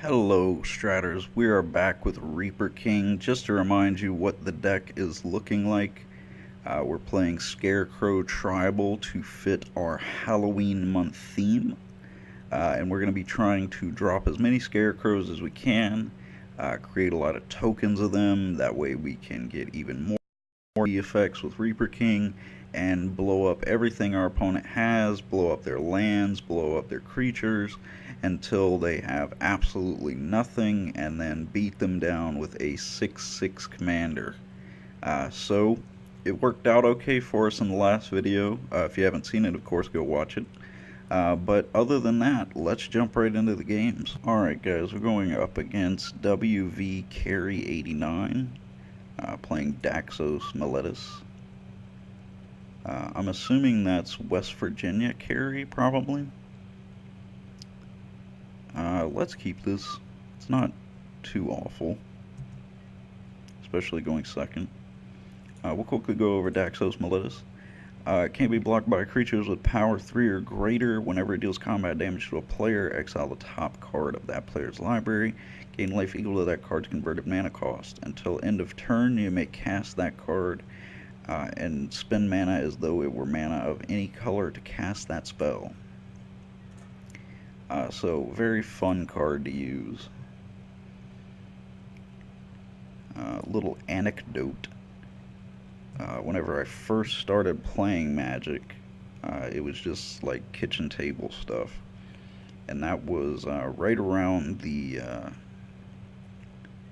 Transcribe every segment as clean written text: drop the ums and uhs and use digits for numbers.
Hello Stratters, we are back with Reaper King. Just to remind you what the deck is looking like, we're playing Scarecrow Tribal to fit our Halloween month theme. And we're going to be trying to drop as many Scarecrows as we can, create a lot of tokens of them, that way we can get even more effects with Reaper King, and blow up everything our opponent has, blow up their lands, blow up their creatures, until they have absolutely nothing, and then beat them down with a 6/6 commander. So it worked out okay for us in the last video. If you haven't seen it, of course, go watch it. But other than that, let's jump right into the games. Alright guys, we're going up against WV Carry 89, playing Daxos Meletis. I'm assuming that's West Virginia Carry, probably. Let's keep this. It's not too awful, especially going second. We'll quickly go over Daxos Meletis. It can't be blocked by creatures with power 3 or greater. Whenever it deals combat damage to a player, exile the top card of that player's library. Gain life equal to that card's converted mana cost. Until end of turn, you may cast that card and spend mana as though it were mana of any color to cast that spell. So, very fun card to use. Little anecdote. Whenever I first started playing Magic, it was just like kitchen table stuff. And that was right around the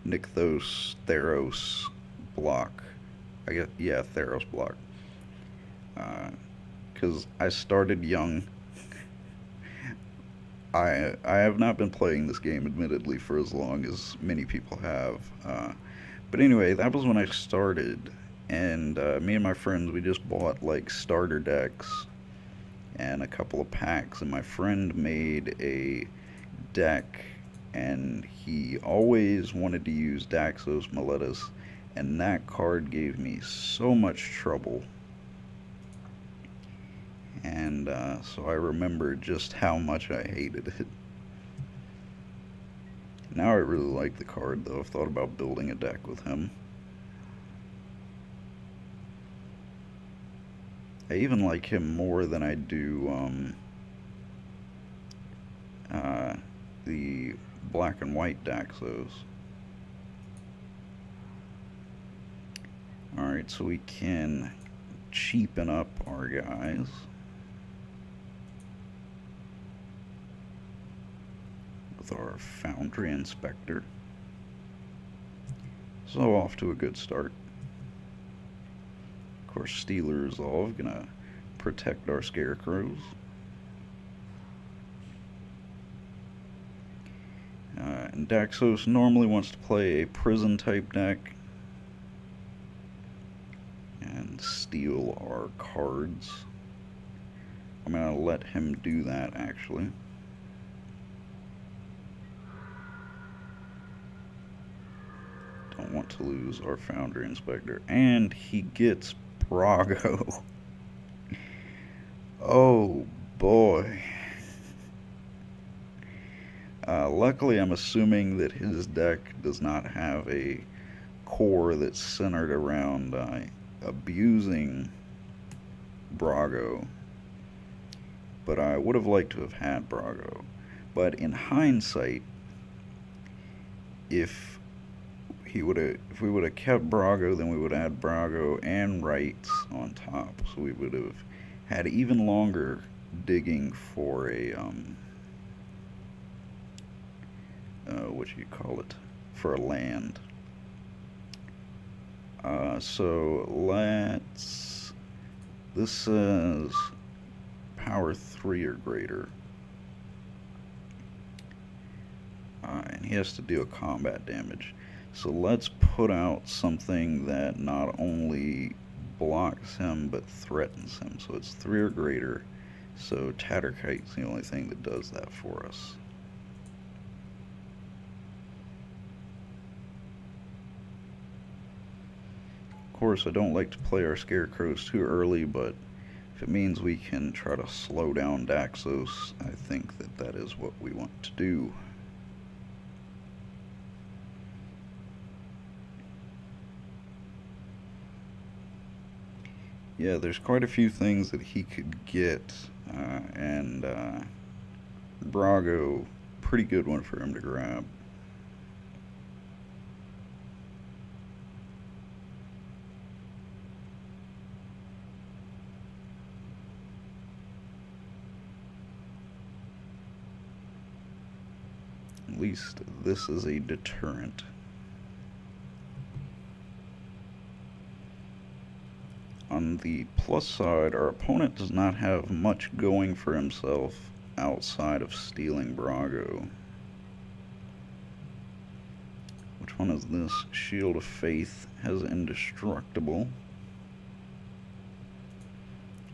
Nykthos Theros block. I guess, yeah, Theros block. Because I started young. I have not been playing this game, admittedly, for as long as many people have. But anyway, that was when I started. And me and my friends, we just bought like starter decks and a couple of packs. And my friend made a deck, and he always wanted to use Daxos Meletis. And that card gave me so much trouble. And so I remember just how much I hated it. Now I really like the card, though. I've thought about building a deck with him. I even like him more than I do the black and white Daxos. Alright, so we can cheapen up our guys. With our Foundry Inspector. So off to a good start. Of course, Stealer Resolve, gonna protect our Scarecrows. And Daxos normally wants to play a prison type deck and steal our cards. I'm gonna let him do that, actually. Don't want to lose our Foundry Inspector. And he gets Brago. Oh boy. Luckily, I'm assuming that his deck does not have a core that's centered around abusing Brago. But I would have liked to have had Brago. But in hindsight, if we would have kept Brago, then we would add Brago and Rights on top. So we would have had even longer digging for a what do you call it? For a land. So let's. This says power 3 or greater. And he has to deal combat damage. So let's put out something that not only blocks him but threatens him. So it's 3 or greater. So Tatterkite's the only thing that does that for us. Of course, I don't like to play our Scarecrows too early, but if it means we can try to slow down Daxos, I think that that is what we want to do. Yeah, there's quite a few things that he could get, and Brago, pretty good one for him to grab. At least this is a deterrent. On the plus side, our opponent does not have much going for himself outside of stealing Brago. Which one is this? Shield of Faith has Indestructible.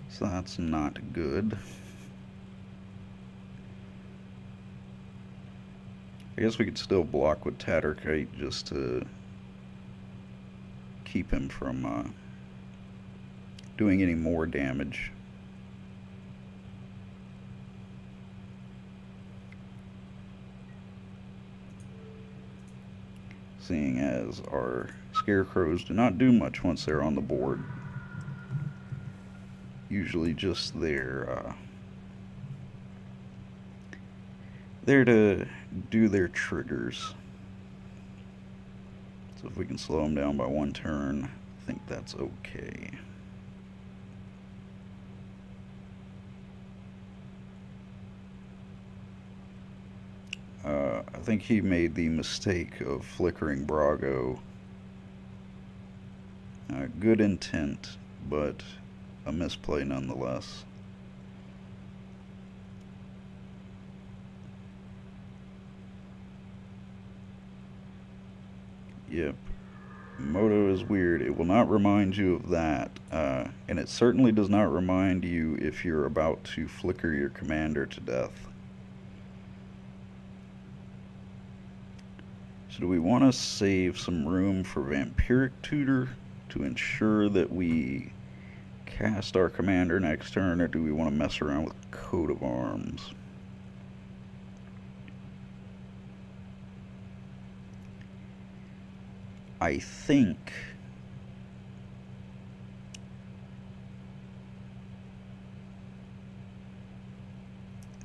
So that's not good. I guess we could still block with Tatterkite just to keep him from doing any more damage. Seeing as our Scarecrows do not do much once they're on the board. Usually just there to do their triggers. So if we can slow them down by one turn, I think that's okay. I think he made the mistake of flickering Brago. Good intent, but a misplay nonetheless. Yep. Moto is weird. It will not remind you of that. And it certainly does not remind you if you're about to flicker your commander to death. So do we want to save some room for Vampiric Tutor to ensure that we cast our commander next turn, or do we want to mess around with Coat of Arms? I think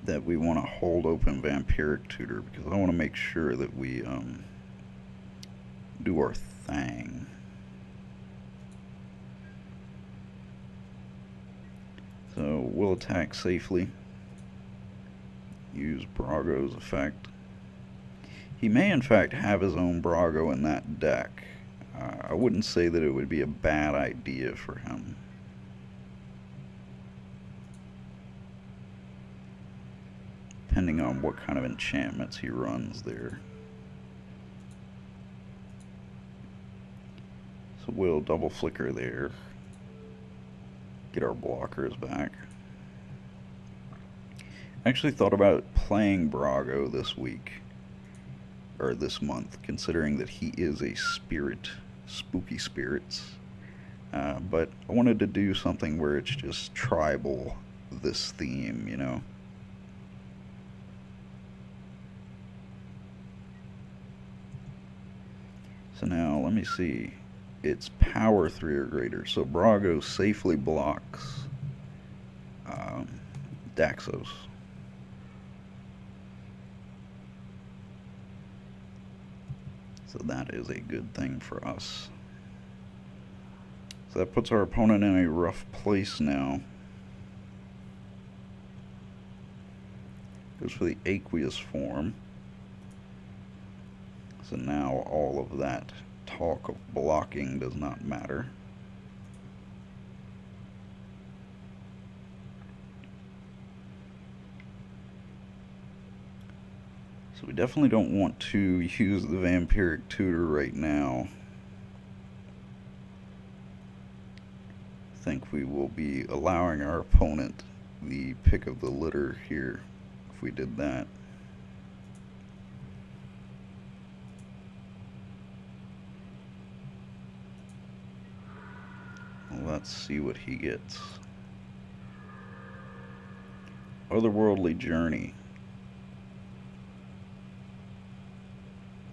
that we want to hold open Vampiric Tutor because I want to make sure that we do our thing. So we'll attack safely. Use Brago's effect. He may in fact have his own Brago in that deck. I wouldn't say that it would be a bad idea for him. Depending on what kind of enchantments he runs there. So we'll double flicker there. Get our blockers back. I actually thought about playing Brago this week, or this month, considering that he is a spirit, spooky spirits. But I wanted to do something where it's just tribal, this theme, you know. So now, let me see. It's power 3 or greater, so Brago safely blocks Daxos. So that is a good thing for us. So that puts our opponent in a rough place now. Goes for the aqueous form. So now all of that talk of blocking does not matter. So we definitely don't want to use the Vampiric Tutor right now. I think we will be allowing our opponent the pick of the litter here if we did that. Let's see what he gets. Otherworldly Journey.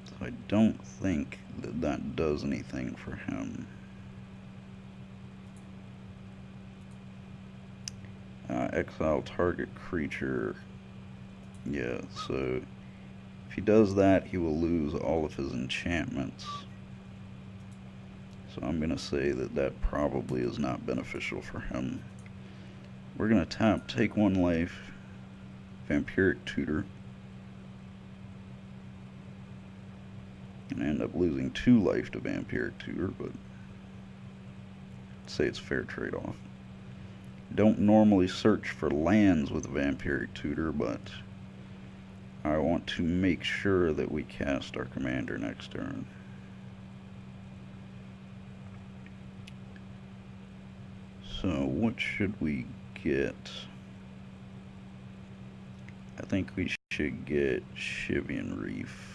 So I don't think that that does anything for him. Exile target creature. Yeah, so if he does that, he will lose all of his enchantments. So I'm going to say that that probably is not beneficial for him. We're going to tap, take 1 life, Vampiric Tutor, and end up losing 2 life to Vampiric Tutor, but I'd say it's a fair trade-off. Don't normally search for lands with Vampiric Tutor, but I want to make sure that we cast our commander next turn. So what should we get? I think we should get Shivian Reef.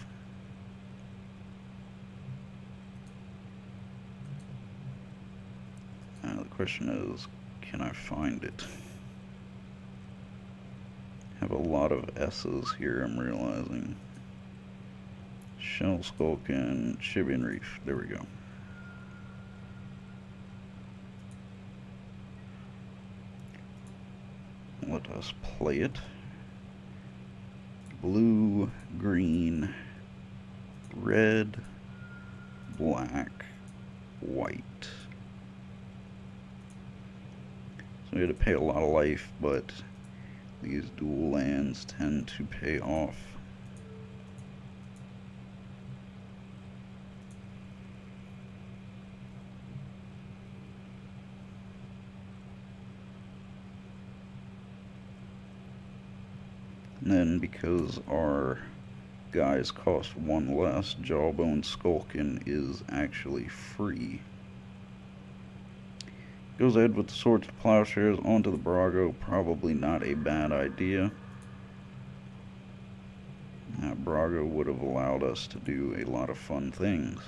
The question is, can I find it? Have a lot of S's here, I'm realizing. Shell Skulkin, Shivian Reef. There we go. Let us play it. Blue, green, red, black, white. So we had to pay a lot of life, but these dual lands tend to pay off. And then because our guys cost 1 less, Jawbone Skulkin is actually free. Goes ahead with the Swords to Plowshares onto the Brago. Probably not a bad idea. Brago would have allowed us to do a lot of fun things.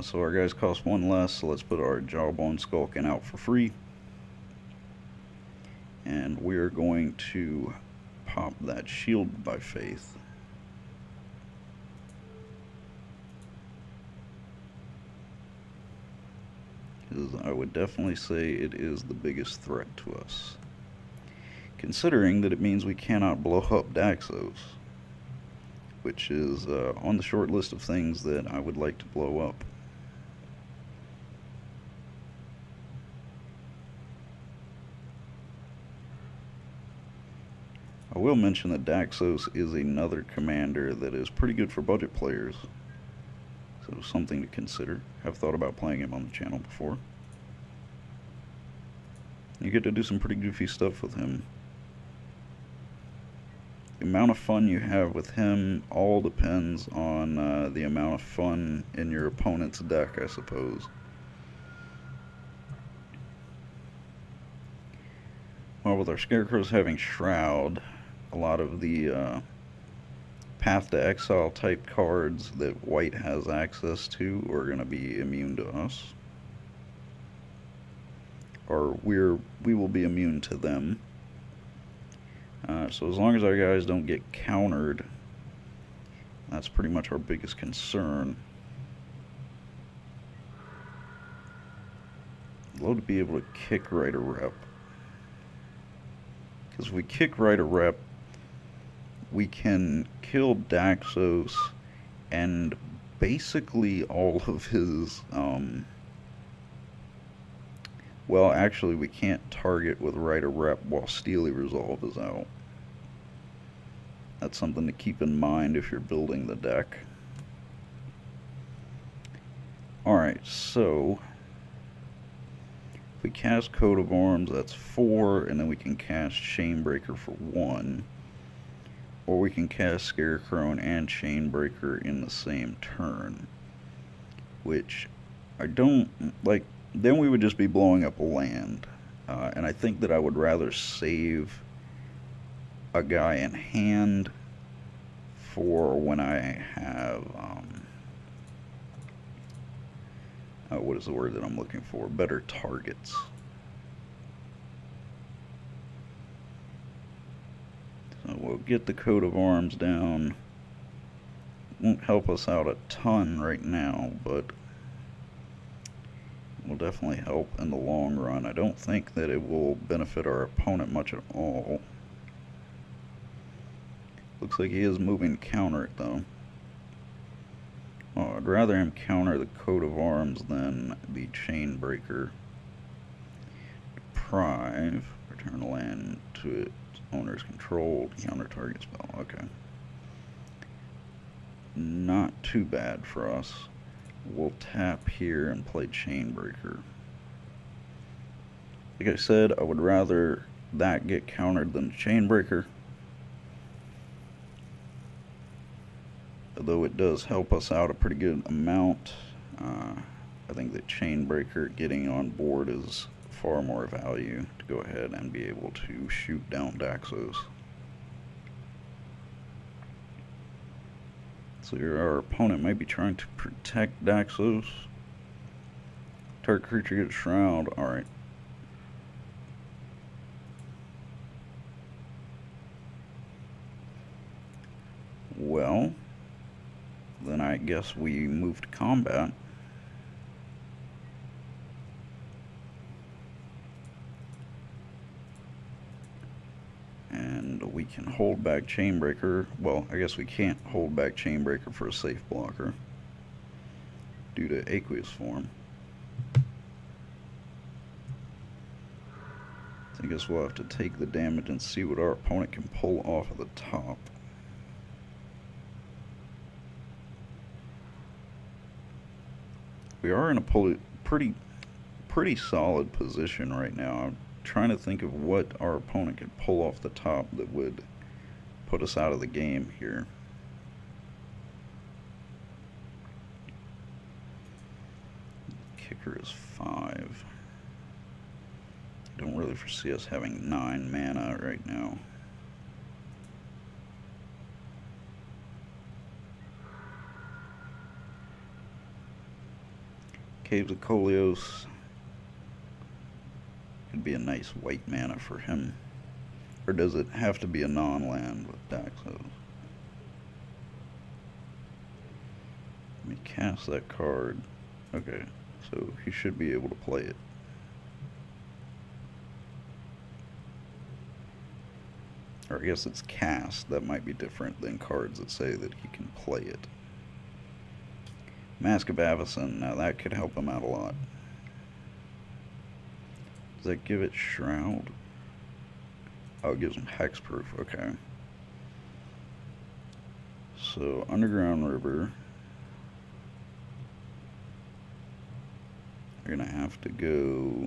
So our guys cost 1 less, so let's put our Jawbone Skulkin out for free. And we're going to pop that Shield by Faith. Because I would definitely say it is the biggest threat to us. Considering that it means we cannot blow up Daxos, which is on the short list of things that I would like to blow up. I will mention that Daxos is another commander that is pretty good for budget players. So something to consider. I've thought about playing him on the channel before. You get to do some pretty goofy stuff with him. The amount of fun you have with him all depends on the amount of fun in your opponent's deck, I suppose. Well, with our Scarecrows having Shroud, a lot of the Path to Exile type cards that white has access to are going to be immune to us. Or we will be immune to them. So as long as our guys don't get countered, that's pretty much our biggest concern. I'd love to be able to kick right a rep. Because if we kick right a rep, we can kill Daxos and basically all of his, well, actually we can't target with right a rep while Steely Resolve is out. That's something to keep in mind if you're building the deck. Alright, so if we cast Coat of Arms, that's 4, and then we can cast Chainbreaker for 1. Or we can cast Scarecrow and Chainbreaker in the same turn. Which I don't like. Then we would just be blowing up a land. And I think that I would rather save a guy in hand for when I have what is the word that I'm looking for? Better targets. So we'll get the Coat of Arms down. Won't help us out a ton right now, but will definitely help in the long run. I don't think that it will benefit our opponent much at all. Looks like he is moving to counter it though. Oh, I'd rather him counter the coat of arms than the chain breaker. Deprive, return land to its owner's control, counter target spell. Okay. Not too bad for us. We'll tap here and play chain breaker. Like I said, I would rather that get countered than the chain breaker. Although it does help us out a pretty good amount, I think that chain breaker getting on board is far more value to go ahead and be able to shoot down Daxos. So here our opponent might be trying to protect Daxos. Target creature gets Shroud. Alright. Well, then I guess we move to combat. And we can hold back Chainbreaker. Well, I guess we can't hold back Chainbreaker for a safe blocker due to Aqueous Form. I guess we'll have to take the damage and see what our opponent can pull off of the top. We are in a pretty solid position right now. I'm trying to think of what our opponent could pull off the top that would put us out of the game here. Kicker is 5. Don't really foresee us having 9 mana right now. Caves of Kolios could be a nice white mana for him. Or does it have to be a non-land with Daxos? Let me cast that card. Okay, so he should be able to play it. Or I guess it's cast. That might be different than cards that say that he can play it. Mask of Avacyn, now that could help him out a lot. Does that give it Shroud? Oh, it gives him Hexproof, okay. So, Underground River. You're gonna have to go...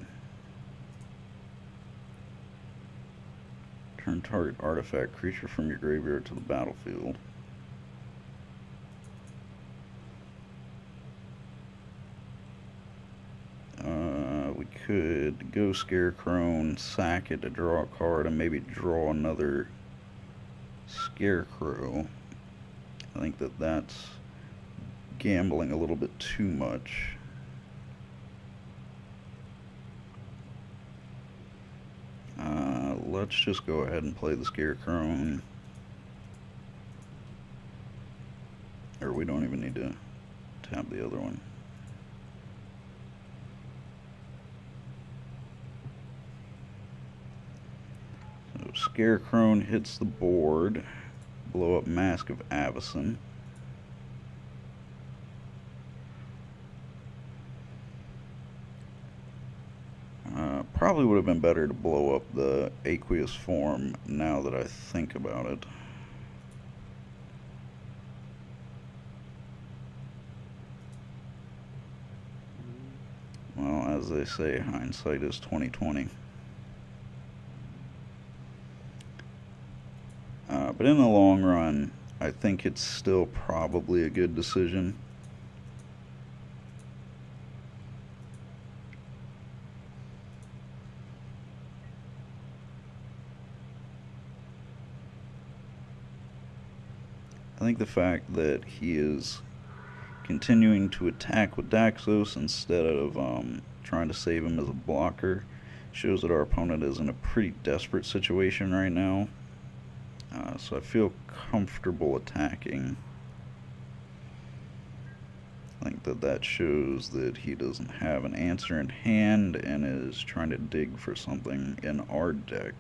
Turn target artifact creature from your graveyard to the battlefield. We could go Scarecrow and sack it to draw a card and maybe draw another Scarecrow. I think that that's gambling a little bit too much. Let's just go ahead and play the Scarecrow. Or we don't even need to tap the other one. So Scarecrow hits the board. Blow up Mask of Avacyn. Probably would have been better to blow up the Aqueous Form now that I think about it. Well, as they say, hindsight is 20/20. But in the long run, I think it's still probably a good decision. I think the fact that he is continuing to attack with Daxos instead of trying to save him as a blocker shows that our opponent is in a pretty desperate situation right now. So I feel comfortable attacking. I think that that shows that he doesn't have an answer in hand and is trying to dig for something in our deck.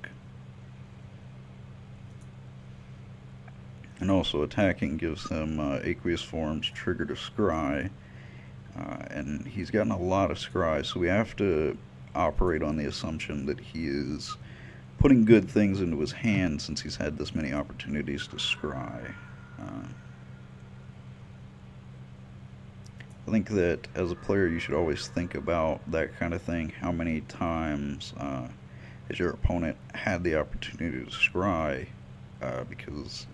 And also attacking gives him aqueous forms trigger to scry, and he's gotten a lot of scry, so we have to operate on the assumption that he is putting good things into his hand since he's had this many opportunities to scry. I think that as a player you should always think about that kind of thing. How many times has your opponent had the opportunity to scry? Because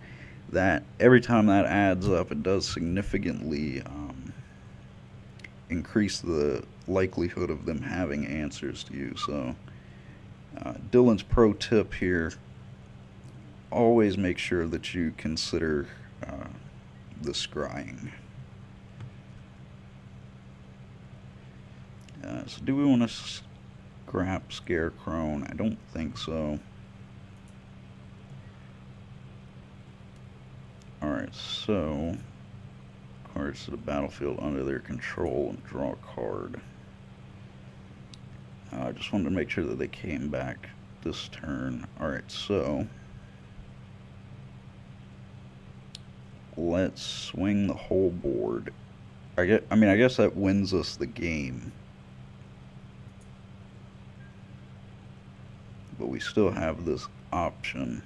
that every time that adds up, it does significantly increase the likelihood of them having answers to you. So Dillon's pro tip here: always make sure that you consider the scrying. So do we want to scrap Scarecrow? I don't think so. Alright, so cards to the battlefield under their control and draw a card. I just wanted to make sure that they came back this turn. Alright, so let's swing the whole board. I guess that wins us the game. But we still have this option.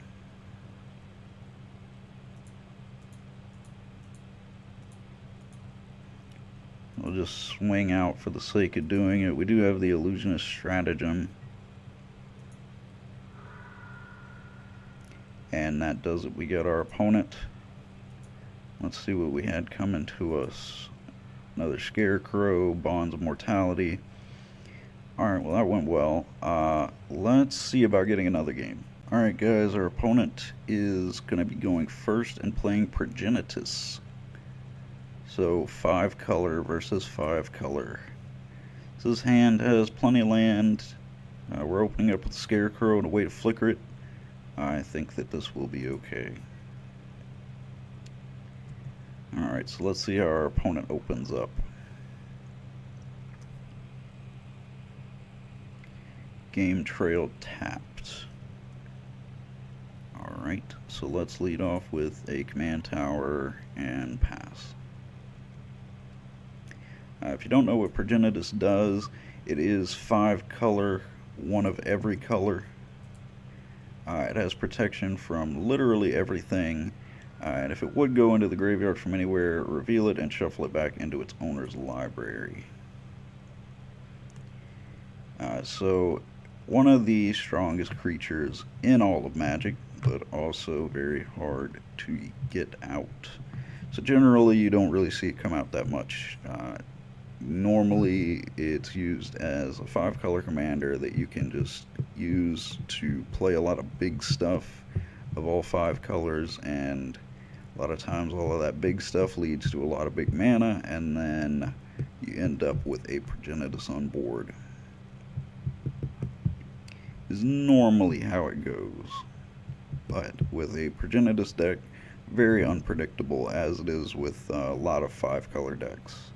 We'll just swing out for the sake of doing it. We do have the Illusionist Stratagem. And that does it. We got our opponent. Let's see what we had coming to us. Another Scarecrow, Bonds of Mortality. Alright, well that went well. Let's see about getting another game. Alright guys, our opponent is going to be going first and playing Progenitus. So 5 color versus 5 color. So this hand has plenty of land. We're opening up with Scarecrow and a way to flicker it. I think that this will be okay. Alright, so let's see how our opponent opens up. Game trail tapped. Alright, so let's lead off with a command tower and pass. If you don't know what Progenitus does, it is 5 color, 1 of every color. It has protection from literally everything, and if it would go into the graveyard from anywhere, reveal it and shuffle it back into its owner's library. So one of the strongest creatures in all of Magic, but also very hard to get out. So generally you don't really see it come out that much. Normally it's used as a 5 color commander that you can just use to play a lot of big stuff of all 5 colors, and a lot of times all of that big stuff leads to a lot of big mana, and then you end up with a Progenitus on board. Is normally how it goes, but with a Progenitus deck, very unpredictable, as it is with a lot of 5 color decks.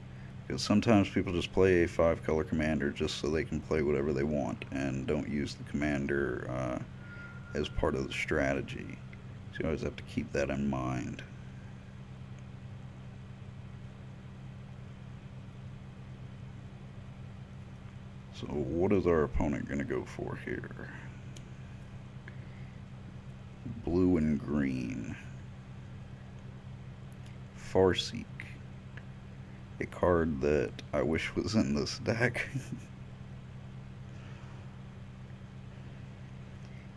Because sometimes people just play a 5 color commander just so they can play whatever they want and don't use the commander as part of the strategy. So you always have to keep that in mind. So what is our opponent going to go for here? Blue and green. Farseek. A card that I wish was in this deck.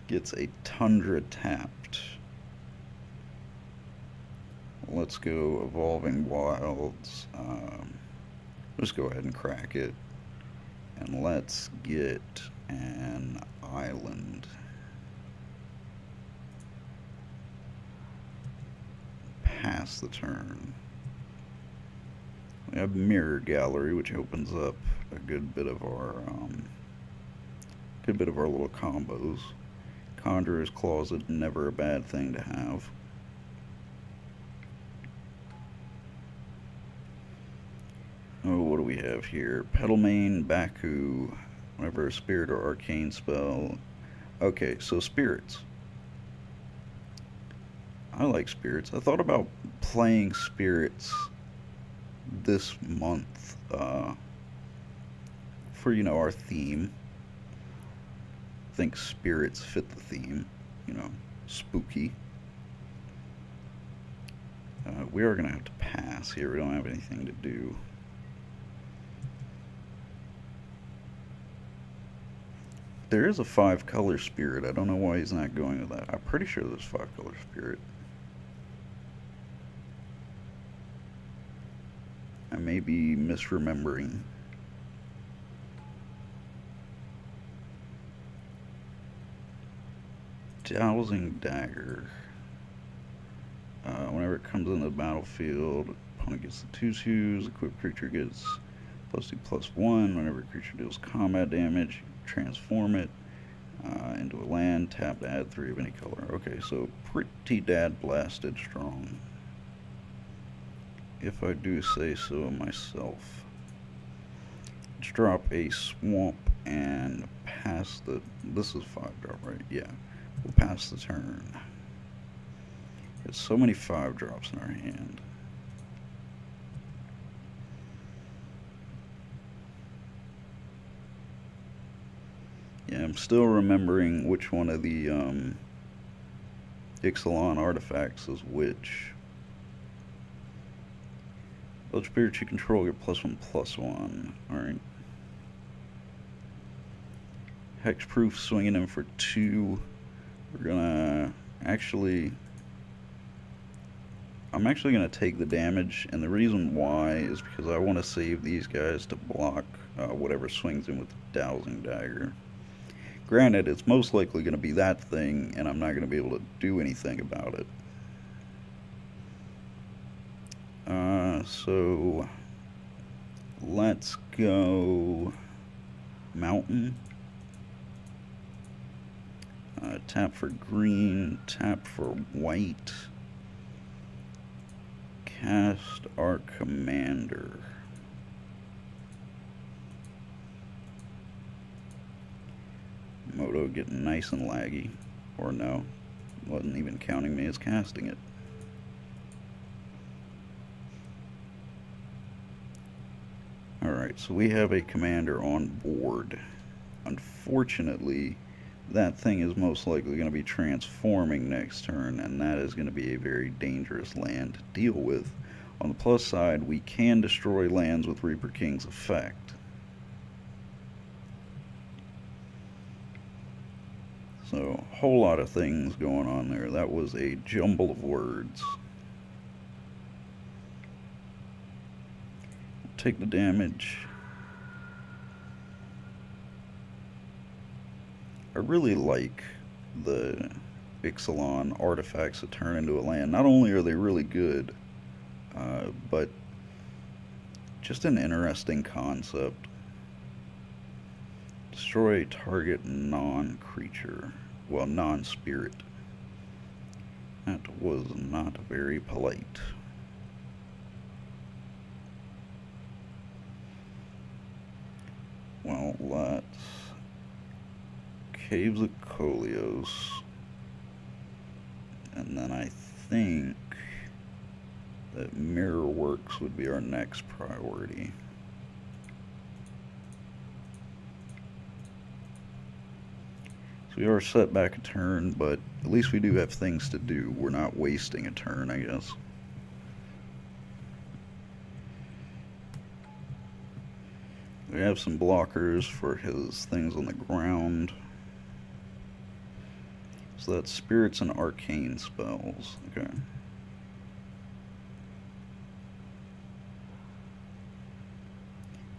Gets a Tundra tapped. Let's go Evolving Wilds. Let's go ahead and crack it. And let's get an island. Pass the turn. We have Mirror Gallery, which opens up a good bit of our little combos. Conjurer's Closet, never a bad thing to have. have here? Petalmane, Baku, whenever a spirit or arcane spell. Okay, so spirits. I like spirits. I thought about playing spirits this month for, our theme. I think spirits fit the theme, spooky. We are going to have to pass here. We don't have anything to do. There is a 5-color spirit. I don't know why he's not going with that. I'm pretty sure there's 5-color spirit. I may be misremembering. Dowsing Dagger. Whenever it comes into the battlefield, opponent gets the 2/2s. Equipped creature gets +2/+1. Whenever a creature deals combat damage, transform it into a land. Tap to add 3 of any color. Okay, so pretty dad blasted strong, if I do say so myself. Let's drop a swamp and pass the. This is 5-drop, right? Yeah. We'll pass the turn. There's so many 5-drops in our hand. Yeah, I'm still remembering which one of the Ixalan artifacts is which. Each spirit you control get +1/+1. Alright. Hexproof, swinging in for 2. We're gonna I'm actually gonna take the damage, and the reason why is because I want to save these guys to block whatever swings in with the Dowsing Dagger. Granted, it's most likely going to be that thing, and I'm not going to be able to do anything about it. So let's go Mountain. Tap for green, tap for white. Cast our commander. Moto getting nice and laggy. Or no, wasn't even counting me as casting it. Alright, so we have a commander on board. Unfortunately, that thing is most likely going to be transforming next turn, and that is going to be a very dangerous land to deal with. On the plus side, we can destroy lands with Reaper King's effect. So, a whole lot of things going on there. That was a jumble of words. Take the damage. I really like the Ixalan artifacts that turn into a land. Not only are they really good, but just an interesting concept. Destroy a target non-creature. Well, non-spirit. That was not very polite. Well, let's... Caves of Kolios. And then I think that Mirror Works would be our next priority. So we are set back a turn, but at least we do have things to do. We're not wasting a turn, I guess. We have some blockers for his things on the ground. So that's spirits and arcane spells. Okay.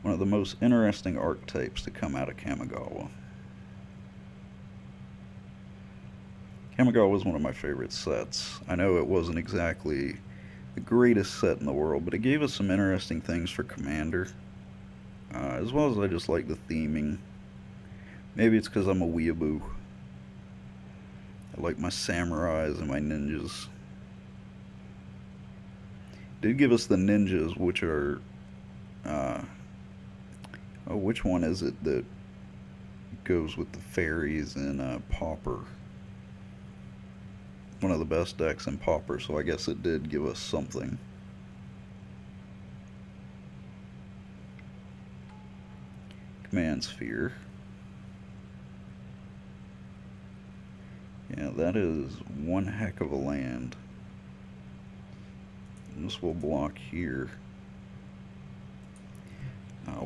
One of the most interesting archetypes to come out of Kamigawa. Kamigawa was one of my favorite sets. I know it wasn't exactly the greatest set in the world, but it gave us some interesting things for Commander. As well as I just like the theming. Maybe it's because I'm a weeaboo. I like my samurais and my ninjas. Did give us the ninjas, which are Oh, which one is it that goes with the fairies and Pauper? One of the best decks in Pauper, so I guess it did give us something. Command Sphere. Yeah, that is one heck of a land. This will block here.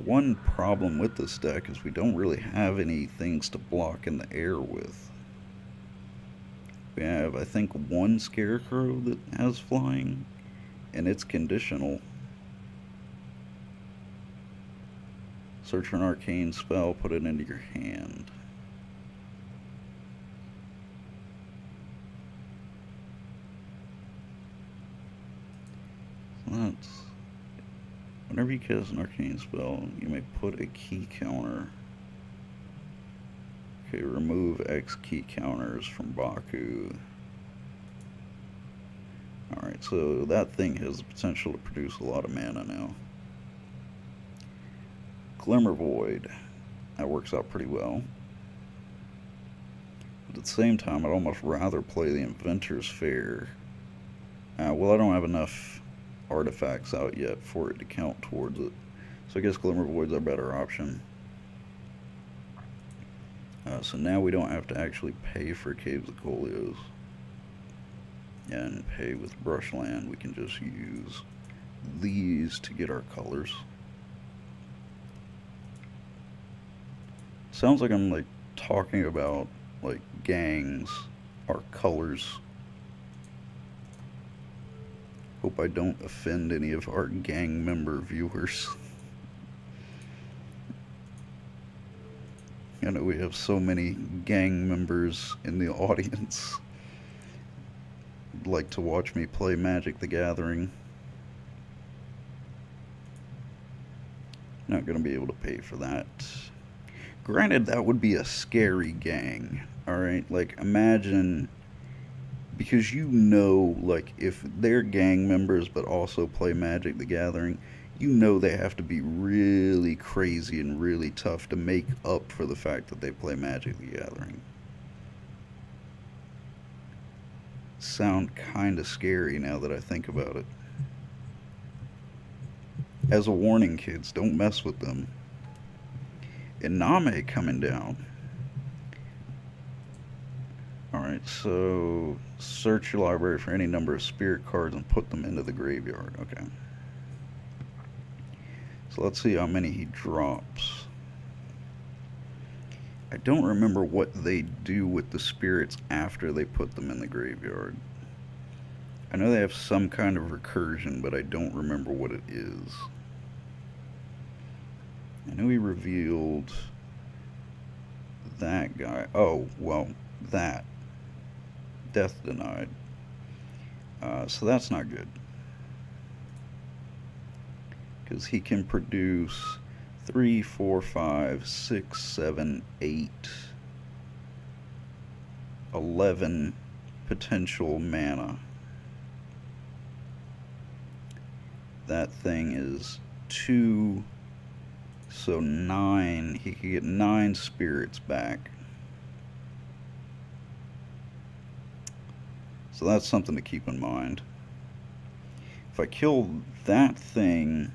One problem with this deck is we don't really have any things to block in the air with. We have, I think, one Scarecrow that has flying, and it's conditional. Search for an arcane spell, put it into your hand. So that's... Whenever you cast an arcane spell, you may put a key counter. Okay, remove X key counters from Baku. Alright, so that thing has the potential to produce a lot of mana now. Glimmer Void. That works out pretty well. But at the same time, I'd almost rather play the Inventor's Fair. Well, I don't have enough artifacts out yet for it to count towards it. So I guess Glimmer Void's our better option. So now we don't have to actually pay for Caves of Colios. And pay with Brushland. We can just use these to get our colors. Sounds like I'm like talking about like gangs, our colors. Hope I don't offend any of our gang member viewers. I know we have so many gang members in the audience. Like to watch me play Magic the Gathering. Not gonna be able to pay for that. Granted, that would be a scary gang. Alright, like imagine, because you know, like if they're gang members but also play Magic the Gathering, you know they have to be really crazy and really tough to make up for the fact that they play Magic the Gathering. Sound kind of scary now that I think about it. As a warning, kids, don't mess with them. And Name coming down. Alright, so search your library for any number of spirit cards and put them into the graveyard. Okay. So let's see how many he drops. I don't remember what they do with the spirits after they put them in the graveyard. I know they have some kind of recursion, but I don't remember what it is. I know he revealed that guy. Oh, well, that. Death denied. So that's not good. Because he can produce 3, 4, 5, 6, 7, 8, 11 potential mana. That thing is 2, so 9. He could get 9 spirits back. So that's something to keep in mind. If I kill that thing,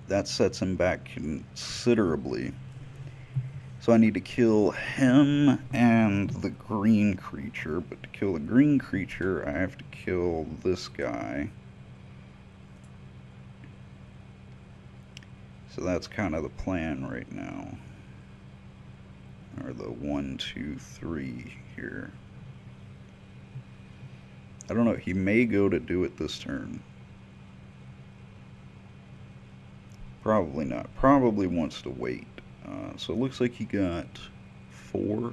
that sets him back considerably. So I need to kill him and the green creature, but to kill the green creature I have to kill this guy. So that's kind of the plan right now. Or the 1, 2, 3 here. I don't know, he may go to do it this turn. Probably not. Probably wants to wait. So it looks like he got 4.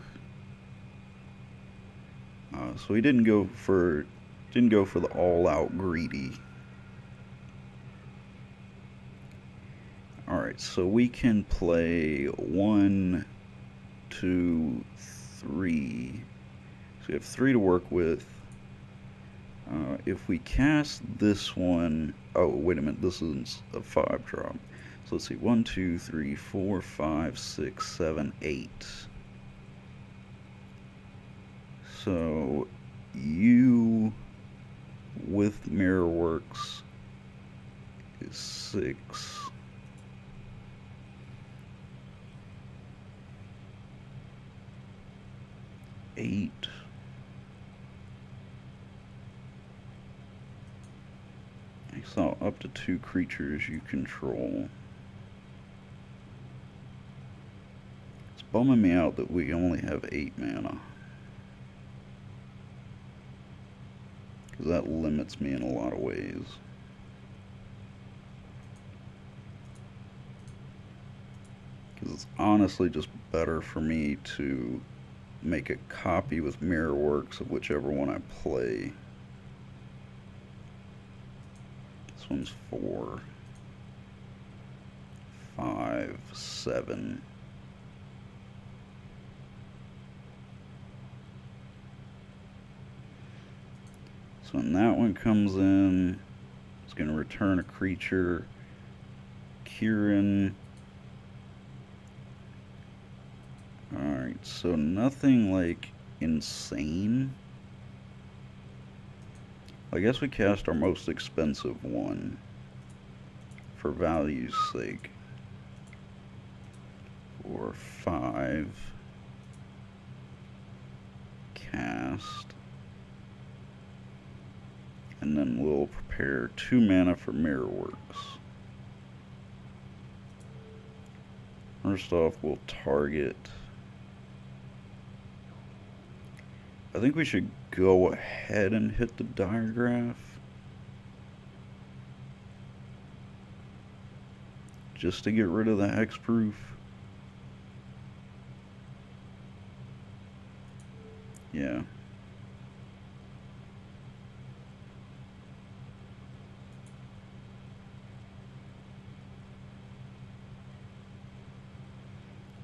So he didn't go for the all-out greedy. All right, so we can play 1, 2, 3. So we have 3 to work with. If we cast this one, oh wait a minute, this is a 5 drop. So let's see, 1, 2, 3, 4, 5, 6, 7, 8. So you with Mirrorworks is 6. Eight. Exile up to 2 creatures you control. It's bumming me out that we only have 8 mana. Because that limits me in a lot of ways. Because it's honestly just better for me to make a copy with Mirrorworks of whichever one I play. This one's 4, 5, 7. So when that one comes in, it's going to return a creature. Kieran. Alright, so nothing like insane. I guess we cast our most expensive one for value's sake. 4, 5. Cast. And then we'll prepare 2 mana for Mirrorworks. First off, we'll target. I think we should go ahead and hit the diagraph. Just to get rid of the hexproof. Yeah.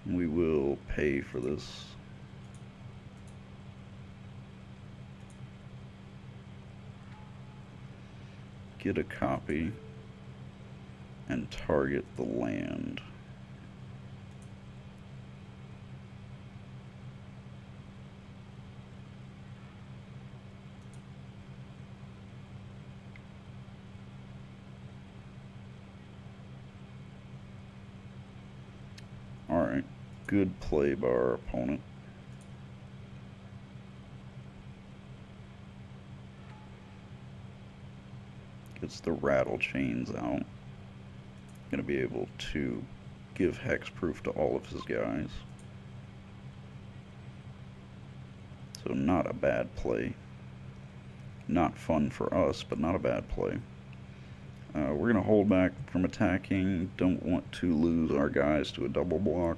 We will pay for this. Get a copy and target the land. Alright, good play by our opponent. Gets the rattle chains out. Gonna be able to give hexproof to all of his guys. So not a bad play. Not fun for us, but not a bad play. We're gonna hold back from attacking. Don't want to lose our guys to a double block.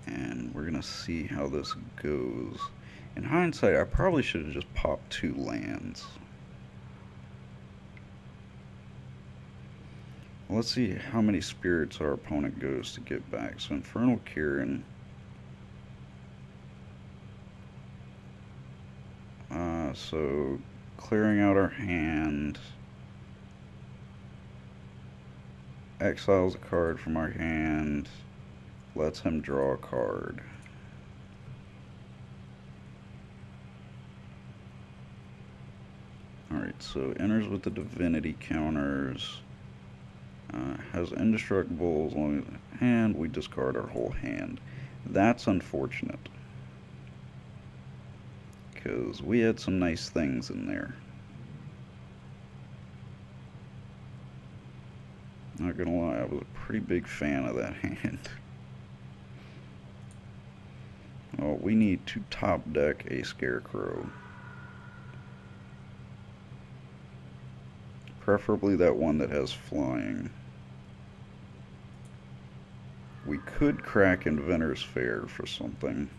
And we're gonna see how this goes. In hindsight, I probably should have just popped 2 lands. Well, let's see how many spirits our opponent goes to get back. So Infernal Kieran. So clearing out our hand. Exiles a card from our hand. Lets him draw a card. Alright, so enters with the divinity counters. Has indestructible as long as hand. We discard our whole hand. That's unfortunate. Because we had some nice things in there. Not gonna lie, I was a pretty big fan of that hand. Oh, we need to top deck a Scarecrow. Preferably that one that has flying. We could crack Inventor's Fair for something.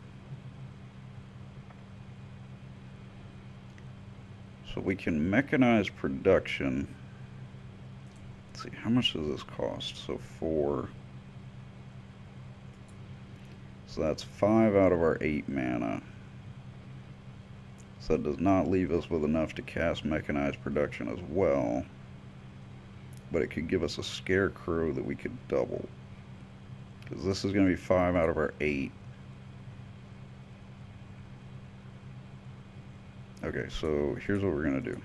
So we can mechanize production. Let's see, how much does this cost? So 4. So that's 5 out of our 8 mana. So that does not leave us with enough to cast mechanized production as well. but it could give us a Scarecrow that we could double. Because this is going to be 5 out of our 8. Okay, so here's what we're going to do.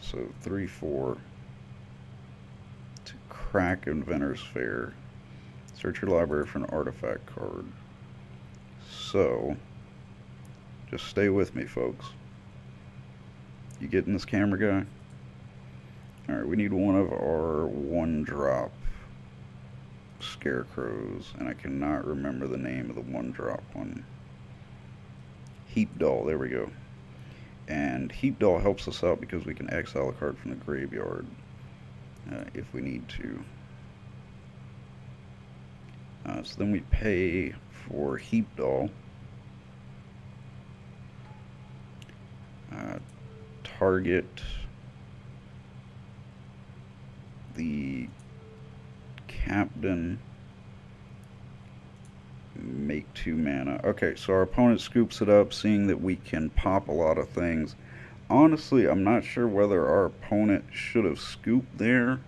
So 3, 4. To crack Inventor's Fair. Search your library for an artifact card. So, just stay with me, folks. You getting this, camera guy? Alright, we need one of our 1-drop Scarecrows, and I cannot remember the name of the 1-drop one. Heap Doll, there we go. And Heap Doll helps us out because we can exile a card from the graveyard if we need to. So then we pay for Heap Doll. Target the captain. Make 2 mana. Okay, so our opponent scoops it up, seeing that we can pop a lot of things. Honestly, I'm not sure whether our opponent should have scooped there.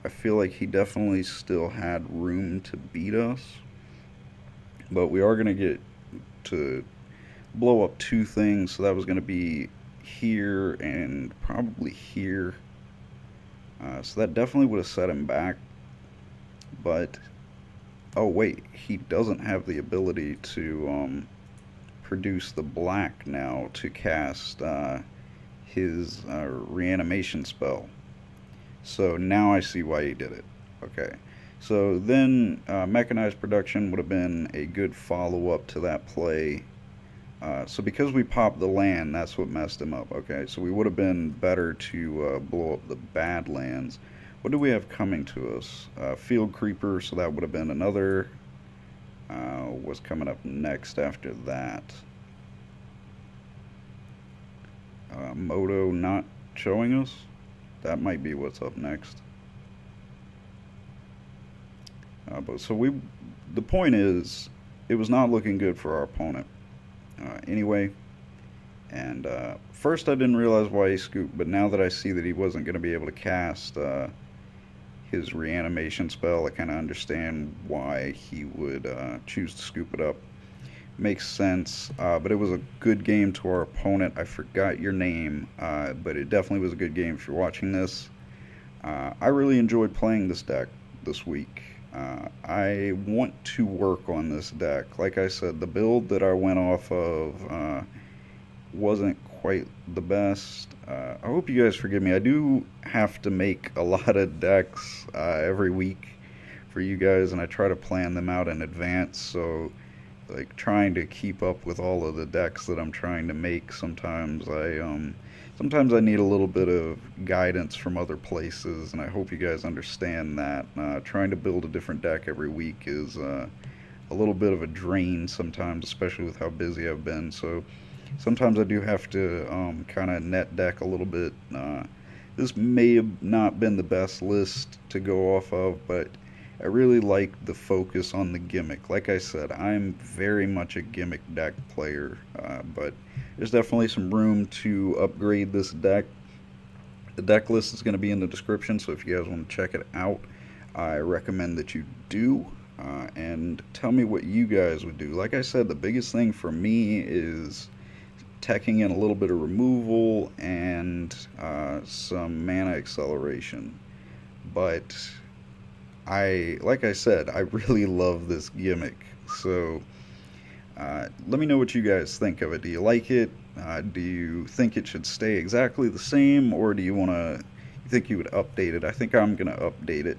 I feel like he definitely still had room to beat us. But we are going to get to blow up 2 things, so that was going to be here and probably here. So that definitely would have set him back. But oh wait, he doesn't have the ability to produce the black now to cast his reanimation spell. So now I see why he did it. Okay, so then mechanized production would have been a good follow-up to that play. So because we popped the land, that's what messed him up. Okay, so we would have been better to blow up the bad lands. What do we have coming to us? Field Creeper, so that would have been another. What's coming up next after that? Moto not showing us? That might be what's up next. But so the point is, it was not looking good for our opponent. Anyway, and first I didn't realize why he scooped, but now that I see that he wasn't going to be able to cast his reanimation spell, I kind of understand why he would choose to scoop it up. Makes sense, but it was a good game to our opponent. I forgot your name, but it definitely was a good game if you're watching this. I really enjoyed playing this deck this week. I want to work on this deck. Like I said, the build that I went off of wasn't quite the best. I hope you guys forgive me. I do have to make a lot of decks every week for you guys, and I try to plan them out in advance, so like trying to keep up with all of the decks that I'm trying to make, sometimes I need a little bit of guidance from other places, and I hope you guys understand that. Trying to build a different deck every week is a little bit of a drain sometimes, especially with how busy I've been. So sometimes I do have to kind of net deck a little bit. This may have not been the best list to go off of, but I really like the focus on the gimmick. Like I said, I'm very much a gimmick deck player, but there's definitely some room to upgrade this deck. The deck list is going to be in the description, so if you guys want to check it out, I recommend that you do. And tell me what you guys would do. Like I said, the biggest thing for me is teching in a little bit of removal and some mana acceleration. But like I said, I really love this gimmick. So let me know what you guys think of it. Do you like it? Do you think it should stay exactly the same, or do you think you would update it? I think I'm gonna update it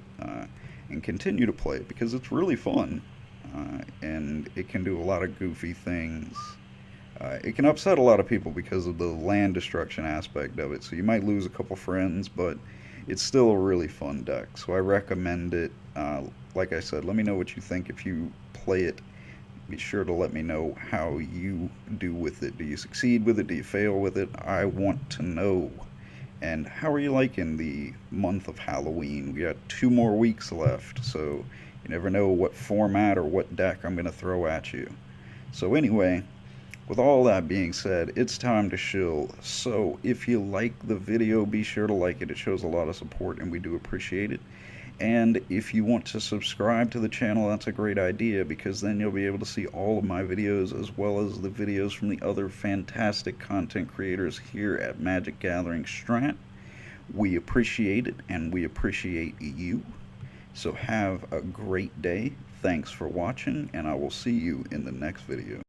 and continue to play it because it's really fun, and it can do a lot of goofy things. It can upset a lot of people because of the land destruction aspect of it, so you might lose a couple friends, but it's still a really fun deck, so I recommend it. Like I said, let me know what you think if you play it. Be sure to let me know how you do with it. Do you succeed with it? Do you fail with it? I want to know. And how are you liking the month of Halloween? We got 2 more weeks left, so you never know what format or what deck I'm going to throw at you. So anyway, With all that being said, it's time to shill. So if you like the video, be sure to like it. It shows a lot of support and we do appreciate it. And if you want to subscribe to the channel, that's a great idea, because then you'll be able to see all of my videos as well as the videos from the other fantastic content creators here at Magic Gathering Strat. We appreciate it and we appreciate you. So have a great day. Thanks for watching, and I will see you in the next video.